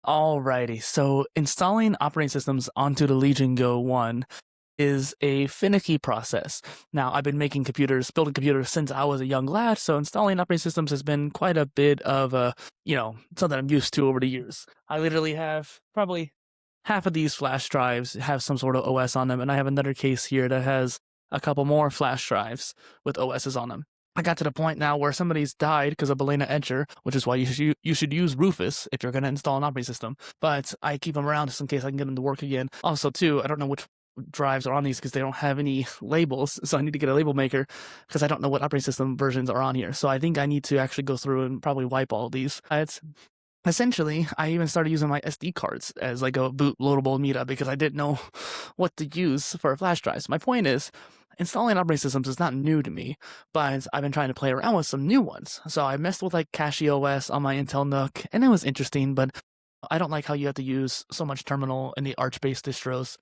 Alrighty, so installing operating systems onto the Legion Go 1 is a finicky process. Now, I've been building computers since I was a young lad, so installing operating systems has been quite a bit of something I'm used to over the years. I literally have probably half of these flash drives have some sort of OS on them, and I have another case here that has a couple more flash drives with OSs on them. I got to the point now where somebody's died because of Balena Etcher, which is why you should use Rufus if you're going to install an operating system. But I keep them around just in case I can get them to work again. Also, too, I don't know which drives are on these because they don't have any labels, so I need to get a label maker because I don't know what operating system versions are on here. So I think I need to actually go through and probably wipe all of these. Essentially, I even started using my SD cards as like a boot loadable media because I didn't know what to use for a flash drive. So my point is, installing operating systems is not new to me, but I've been trying to play around with some new ones. So I messed with like OS on my Intel NUC, and it was interesting, but I don't like how you have to use so much terminal in the Arch-based distros.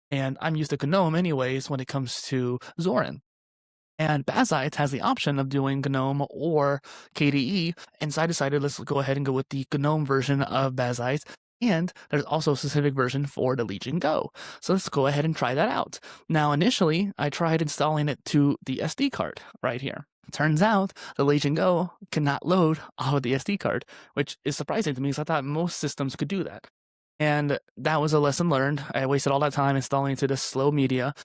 And I'm used to GNOME anyways when it comes to Zorin. And Bazite has the option of doing GNOME or KDE, and so I decided let's go ahead and go with the GNOME version of Bazite, and there's also a specific version for the Legion Go. So let's go ahead and try that out. Now, initially, I tried installing it to the SD card right here. Turns out the Legion Go cannot load off of the SD card, which is surprising to me because I thought most systems could do that. And that was a lesson learned. I wasted all that time installing to this slow media.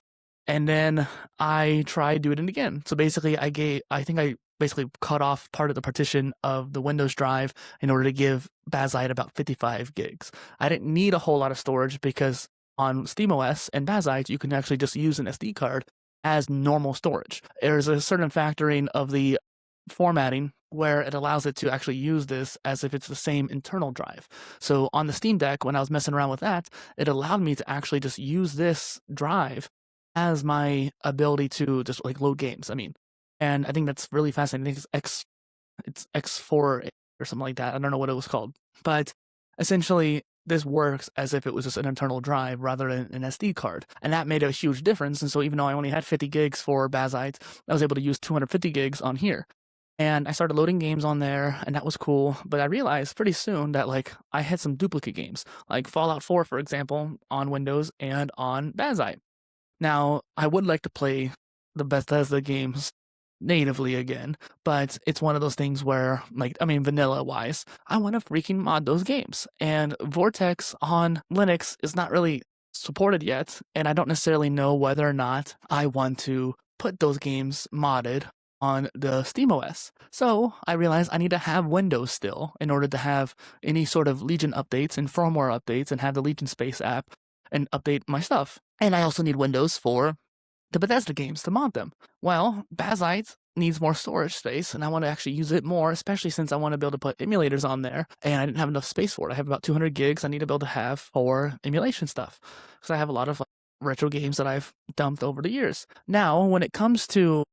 And then I tried doing it again. So basically, I think I basically cut off part of the partition of the Windows drive in order to give Bazite about 55 gigs. I didn't need a whole lot of storage because on SteamOS and Bazite, you can actually just use an SD card as normal storage. There's a certain factoring of the formatting where it allows it to actually use this as if it's the same internal drive. So on the Steam Deck, when I was messing around with that, it allowed me to actually just use this drive as my ability to just like load games. And I think that's really fascinating. I think it's X4 or something like that. I don't know what it was called, but essentially this works as if it was just an internal drive rather than an SD card. And that made a huge difference. And so even though I only had 50 gigs for Bazite, I was able to use 250 gigs on here. And I started loading games on there, and that was cool. But I realized pretty soon that like I had some duplicate games, like Fallout 4, for example, on Windows and on Bazite. Now, I would like to play the Bethesda games natively again, but it's one of those things where, vanilla-wise, I want to freaking mod those games. And Vortex on Linux is not really supported yet, and I don't necessarily know whether or not I want to put those games modded on the SteamOS. So I realized I need to have Windows still in order to have any sort of Legion updates and firmware updates and have the Legion Space app and update my stuff. And I also need Windows for the Bethesda games to mod them. Well, Bazite needs more storage space, and I want to actually use it more, especially since I want to be able to put emulators on there, and I didn't have enough space for it. I have about 200 gigs I need to be able to have for emulation stuff, because I have a lot of retro games that I've dumped over the years. Now, when it comes to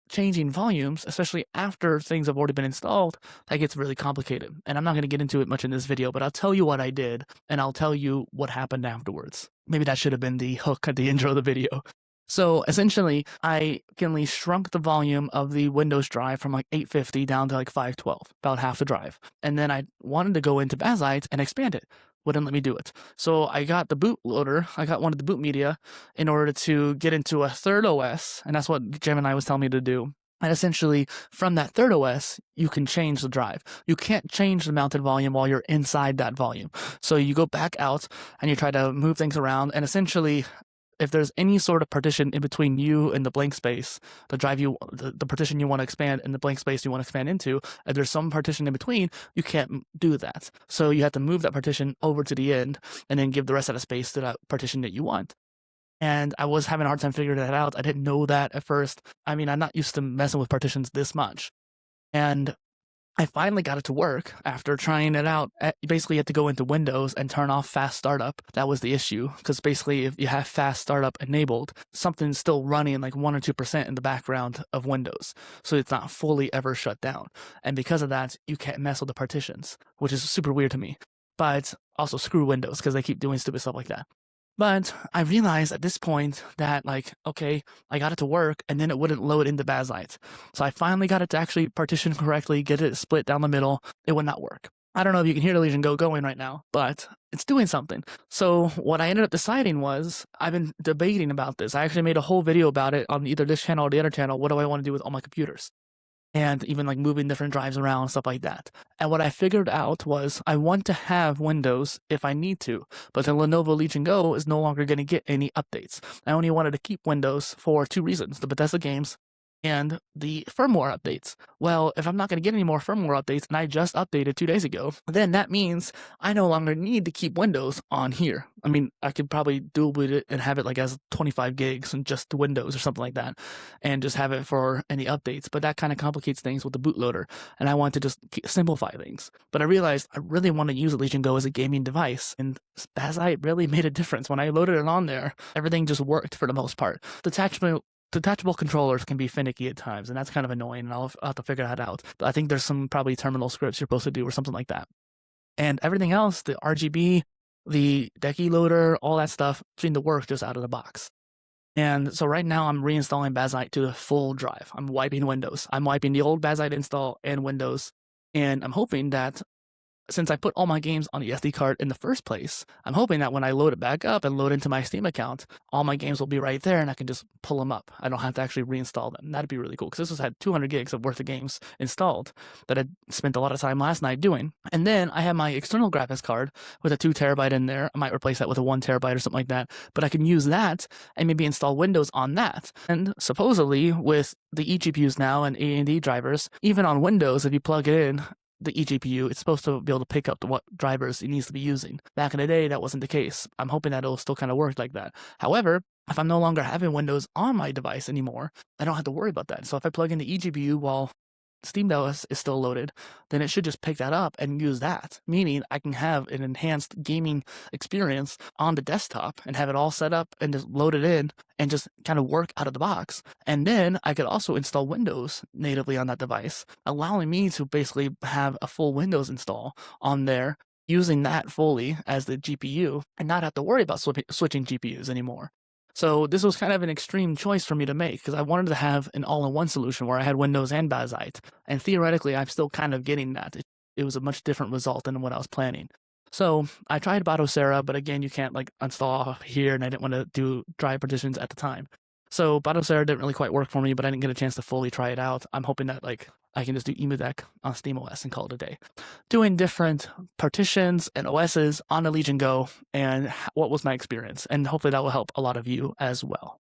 changing volumes, especially after things have already been installed, that gets really complicated. And I'm not going to get into it much in this video, but I'll tell you what I did, and I'll tell you what happened afterwards. Maybe that should have been the hook at the intro of the video. So essentially, I shrunk the volume of the Windows drive from like 850 down to like 512, about half the drive. And then I wanted to go into Bazite and expand it. Wouldn't let me do it. So I got the bootloader, I got one of the boot media in order to get into a third OS, and that's what Gemini was telling me to do. And essentially, from that third OS, you can change the drive. You can't change the mounted volume while you're inside that volume. So you go back out and you try to move things around, and essentially, if there's any sort of partition in between you and the blank space, the partition you want to expand and the blank space you want to expand into, if there's some partition in between, you can't do that. So you have to move that partition over to the end and then give the rest of the space to that partition that you want. And I was having a hard time figuring that out. I didn't know that at first. I'm not used to messing with partitions this much. And I finally got it to work after trying it out. Basically, you had to go into Windows and turn off fast startup. That was the issue, because basically, if you have fast startup enabled, something's still running like 1 or 2% in the background of Windows. So it's not fully ever shut down. And because of that, you can't mess with the partitions, which is super weird to me. But also screw Windows, because they keep doing stupid stuff like that. But I realized at this point that, okay, I got it to work, and then it wouldn't load into Bazite. So I finally got it to actually partition correctly, get it split down the middle. It would not work. I don't know if you can hear the Legion Go going right now, but it's doing something. So what I ended up deciding was, I've been debating about this. I actually made a whole video about it on either this channel or the other channel. What do I want to do with all my computers? And even like moving different drives around, stuff like that. And what I figured out was I want to have Windows if I need to, but the Lenovo Legion Go is no longer going to get any updates. I only wanted to keep Windows for two reasons: the Bethesda games and the firmware updates. Well, if I'm not going to get any more firmware updates, and I just updated 2 days ago, then that means I no longer need to keep Windows on here. I mean, I could probably dual boot it and have it like as 25 gigs and just Windows or something like that, and just have it for any updates. But that kind of complicates things with the bootloader, and I want to just simplify things. But I realized I really want to use Legion Go as a gaming device, and Bazite really made a difference. When I loaded it on there, everything just worked for the most part. Detachable controllers can be finicky at times, and that's kind of annoying, and I'll have to figure that out. But I think there's some probably terminal scripts you're supposed to do or something like that. And everything else, the RGB, the Decky loader, all that stuff, seemed to work just out of the box. And so right now I'm reinstalling Bazite to the full drive. I'm wiping Windows. I'm wiping the old Bazite install and Windows, and I'm hoping that, since I put all my games on the SD card in the first place, I'm hoping that when I load it back up and load into my Steam account, all my games will be right there and I can just pull them up. I don't have to actually reinstall them. That'd be really cool, because this had 200 gigs of worth of games installed that I spent a lot of time last night doing. And then I have my external graphics card with a 2 terabyte in there. I might replace that with a 1 terabyte or something like that, but I can use that and maybe install Windows on that. And supposedly with the eGPUs now and AMD drivers, even on Windows, if you plug it in, the eGPU, it's supposed to be able to pick up what drivers it needs to be using. Back in the day, that wasn't the case. I'm hoping that it'll still kind of work like that. However, if I'm no longer having Windows on my device anymore, I don't have to worry about that. So if I plug in the eGPU while SteamOS is still loaded, then it should just pick that up and use that, meaning I can have an enhanced gaming experience on the desktop and have it all set up and just load it in and just kind of work out of the box. And then I could also install Windows natively on that device, allowing me to basically have a full Windows install on there, using that fully as the GPU and not have to worry about switching GPUs anymore. So this was kind of an extreme choice for me to make, because I wanted to have an all-in-one solution where I had Windows and Bazite. And theoretically, I'm still kind of getting that. It was a much different result than what I was planning. So I tried Batocera, but again, you can't like install here, and I didn't want to do drive partitions at the time. So Batocera didn't really quite work for me, but I didn't get a chance to fully try it out. I'm hoping that like I can just do emulate on SteamOS and call it a day. Doing different partitions and OSs on the Legion Go, and what was my experience, and hopefully that will help a lot of you as well.